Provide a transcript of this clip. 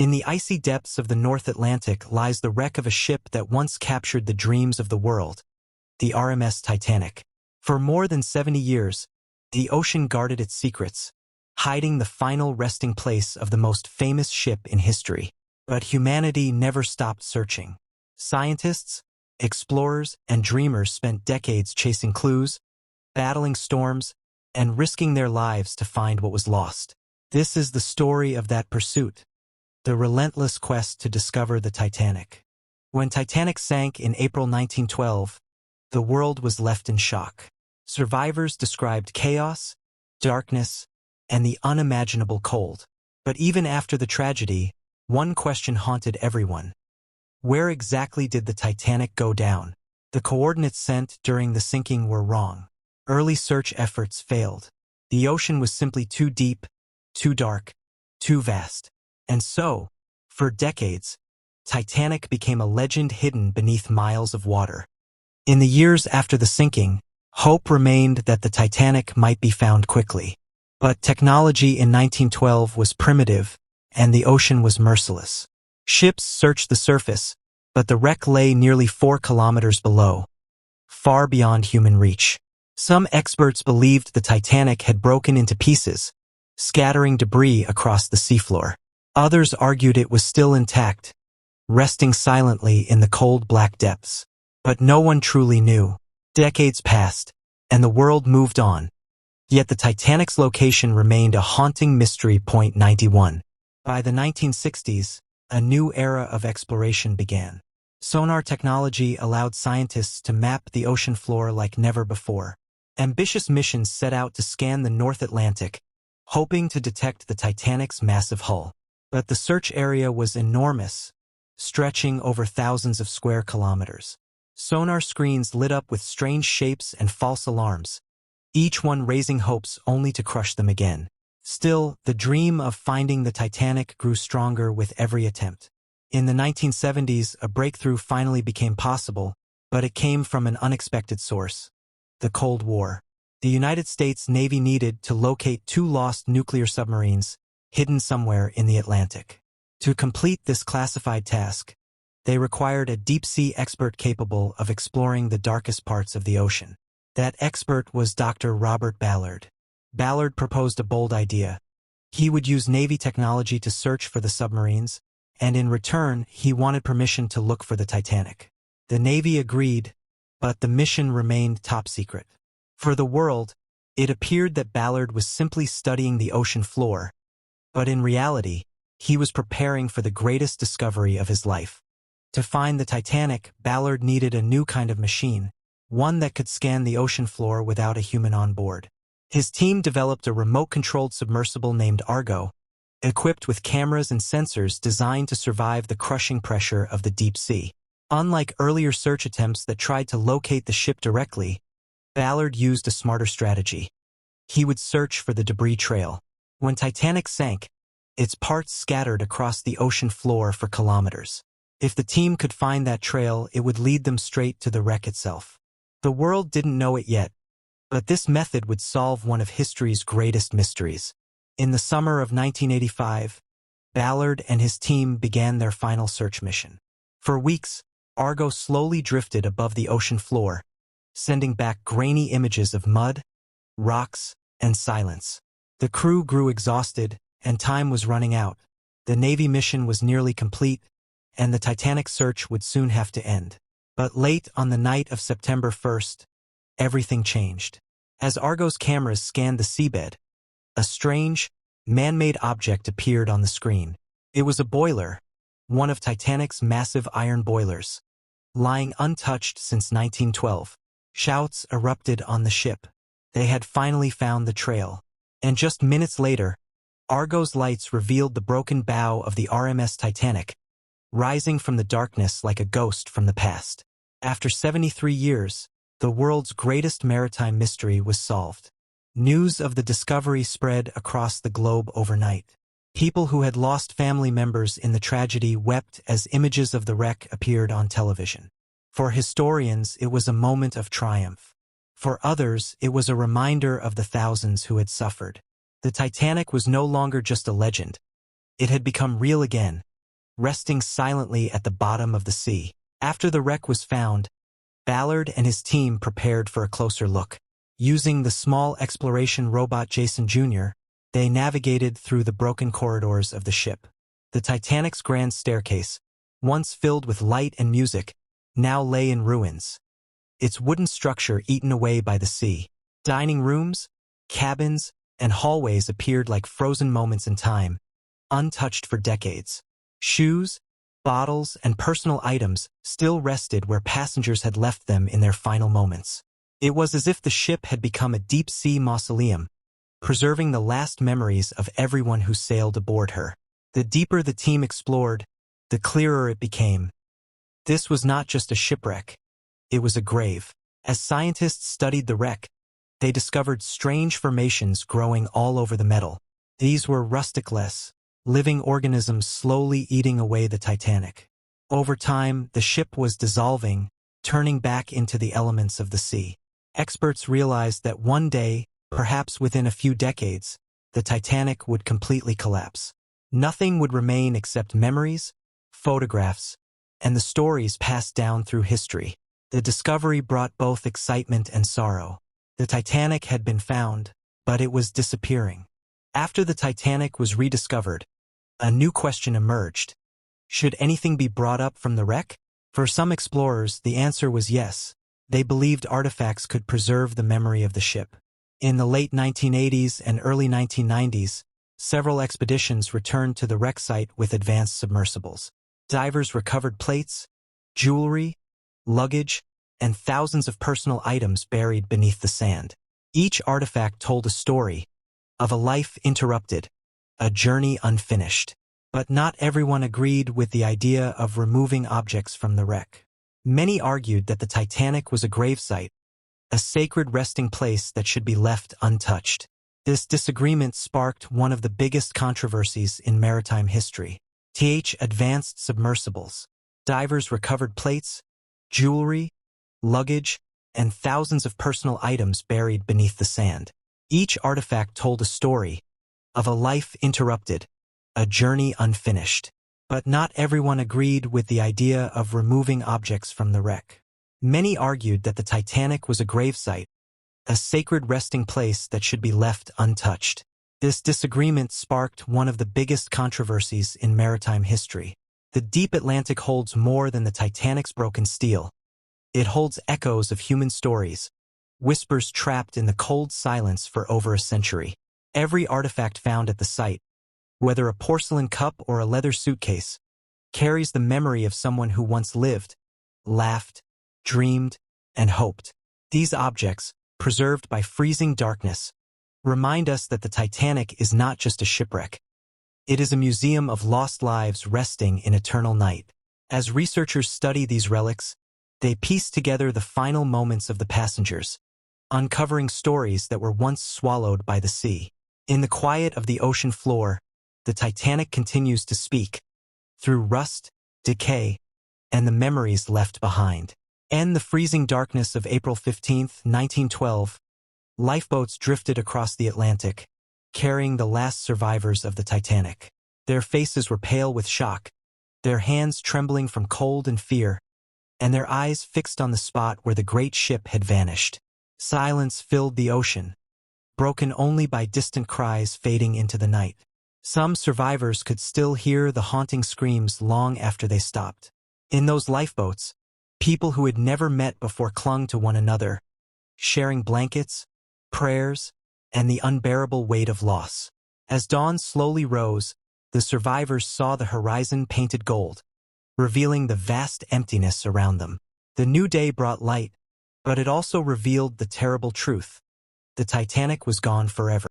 In the icy depths of the North Atlantic lies the wreck of a ship that once captured the dreams of the world, the RMS Titanic. For more than 70 years, the ocean guarded its secrets, hiding the final resting place of the most famous ship in history. But humanity never stopped searching. Scientists, explorers, and dreamers spent decades chasing clues, battling storms, and risking their lives to find what was lost. This is the story of that pursuit, the relentless quest to discover the Titanic. When Titanic sank in April 1912, the world was left in shock. Survivors described chaos, darkness, and the unimaginable cold. But even after the tragedy, one question haunted everyone. Where exactly did the Titanic go down? The coordinates sent during the sinking were wrong. Early search efforts failed. The ocean was simply too deep, too dark, too vast. And so, for decades, Titanic became a legend hidden beneath miles of water. In the years after the sinking, hope remained that the Titanic might be found quickly. But technology in 1912 was primitive, and the ocean was merciless. Ships searched the surface, but the wreck lay nearly 4 kilometers below, far beyond human reach. Some experts believed the Titanic had broken into pieces, scattering debris across the seafloor. Others argued it was still intact, resting silently in the cold black depths. But no one truly knew. Decades passed, and the world moved on. Yet the Titanic's location remained a haunting mystery. Point 91. By the 1960s, a new era of exploration began. Sonar technology allowed scientists to map the ocean floor like never before. Ambitious missions set out to scan the North Atlantic, hoping to detect the Titanic's massive hull. But the search area was enormous, stretching over thousands of square kilometers. Sonar screens lit up with strange shapes and false alarms, each one raising hopes only to crush them again. Still, the dream of finding the Titanic grew stronger with every attempt. In the 1970s, a breakthrough finally became possible, but it came from an unexpected source: the Cold War. The United States Navy needed to locate 2 lost nuclear submarines hidden somewhere in the Atlantic. To complete this classified task, they required a deep-sea expert capable of exploring the darkest parts of the ocean. That expert was Dr. Robert Ballard. Ballard proposed a bold idea. He would use Navy technology to search for the submarines, and in return, he wanted permission to look for the Titanic. The Navy agreed, but the mission remained top secret. For the world, it appeared that Ballard was simply studying the ocean floor, but in reality, he was preparing for the greatest discovery of his life. To find the Titanic, Ballard needed a new kind of machine, one that could scan the ocean floor without a human on board. His team developed a remote-controlled submersible named Argo, equipped with cameras and sensors designed to survive the crushing pressure of the deep sea. Unlike earlier search attempts that tried to locate the ship directly, Ballard used a smarter strategy. He would search for the debris trail. When Titanic sank, its parts scattered across the ocean floor for kilometers. If the team could find that trail, it would lead them straight to the wreck itself. The world didn't know it yet, but this method would solve one of history's greatest mysteries. In the summer of 1985, Ballard and his team began their final search mission. For weeks, Argo slowly drifted above the ocean floor, sending back grainy images of mud, rocks, and silence. The crew grew exhausted, and time was running out. The Navy mission was nearly complete, and the Titanic search would soon have to end. But late on the night of September 1st, everything changed. As Argo's cameras scanned the seabed, a strange, man-made object appeared on the screen. It was a boiler, one of Titanic's massive iron boilers, lying untouched since 1912. Shouts erupted on the ship. They had finally found the trail. And just minutes later, Argo's lights revealed the broken bow of the RMS Titanic, rising from the darkness like a ghost from the past. After 73 years, the world's greatest maritime mystery was solved. News of the discovery spread across the globe overnight. People who had lost family members in the tragedy wept as images of the wreck appeared on television. For historians, it was a moment of triumph. For others, it was a reminder of the thousands who had suffered. The Titanic was no longer just a legend. It had become real again, resting silently at the bottom of the sea. After the wreck was found, Ballard and his team prepared for a closer look. Using the small exploration robot Jason Jr., they navigated through the broken corridors of the ship. The Titanic's grand staircase, once filled with light and music, now lay in ruins, its wooden structure eaten away by the sea. Dining rooms, cabins, and hallways appeared like frozen moments in time, untouched for decades. Shoes, bottles, and personal items still rested where passengers had left them in their final moments. It was as if the ship had become a deep-sea mausoleum, preserving the last memories of everyone who sailed aboard her. The deeper the team explored, the clearer it became. This was not just a shipwreck. It was a grave. As scientists studied the wreck, they discovered strange formations growing all over the metal. These were rusticless, living organisms slowly eating away the Titanic. Over time, the ship was dissolving, turning back into the elements of the sea. Experts realized that one day, perhaps within a few decades, the Titanic would completely collapse. Nothing would remain except memories, photographs, and the stories passed down through history. The discovery brought both excitement and sorrow. The Titanic had been found, but it was disappearing. After the Titanic was rediscovered, a new question emerged. Should anything be brought up from the wreck? For some explorers, the answer was yes. They believed artifacts could preserve the memory of the ship. In the late 1980s and early 1990s, several expeditions returned to the wreck site with advanced submersibles. Divers recovered plates, jewelry, luggage, and thousands of personal items buried beneath the sand. Each artifact told a story of a life interrupted, a journey unfinished. But not everyone agreed with the idea of removing objects from the wreck. Many argued that the Titanic was a gravesite, a sacred resting place that should be left untouched. This disagreement sparked one of the biggest controversies in maritime history. Advanced submersibles. Divers recovered plates, jewelry, luggage, and thousands of personal items buried beneath the sand. Each artifact told a story of a life interrupted, a journey unfinished. But not everyone agreed with the idea of removing objects from the wreck. Many argued that the Titanic was a gravesite, a sacred resting place that should be left untouched. This disagreement sparked one of the biggest controversies in maritime history. The deep Atlantic holds more than the Titanic's broken steel. It holds echoes of human stories, whispers trapped in the cold silence for over a century. Every artifact found at the site, whether a porcelain cup or a leather suitcase, carries the memory of someone who once lived, laughed, dreamed, and hoped. These objects, preserved by freezing darkness, remind us that the Titanic is not just a shipwreck. It is a museum of lost lives resting in eternal night. As researchers study these relics, they piece together the final moments of the passengers, uncovering stories that were once swallowed by the sea. In the quiet of the ocean floor, the Titanic continues to speak, through rust, decay, and the memories left behind. In the freezing darkness of April 15, 1912, lifeboats drifted across the Atlantic, carrying the last survivors of the Titanic. Their faces were pale with shock, their hands trembling from cold and fear, and their eyes fixed on the spot where the great ship had vanished. Silence filled the ocean, broken only by distant cries fading into the night. Some survivors could still hear the haunting screams long after they stopped. In those lifeboats, people who had never met before clung to one another, sharing blankets, prayers, and the unbearable weight of loss. As dawn slowly rose, the survivors saw the horizon painted gold, revealing the vast emptiness around them. The new day brought light, but it also revealed the terrible truth. The Titanic was gone forever.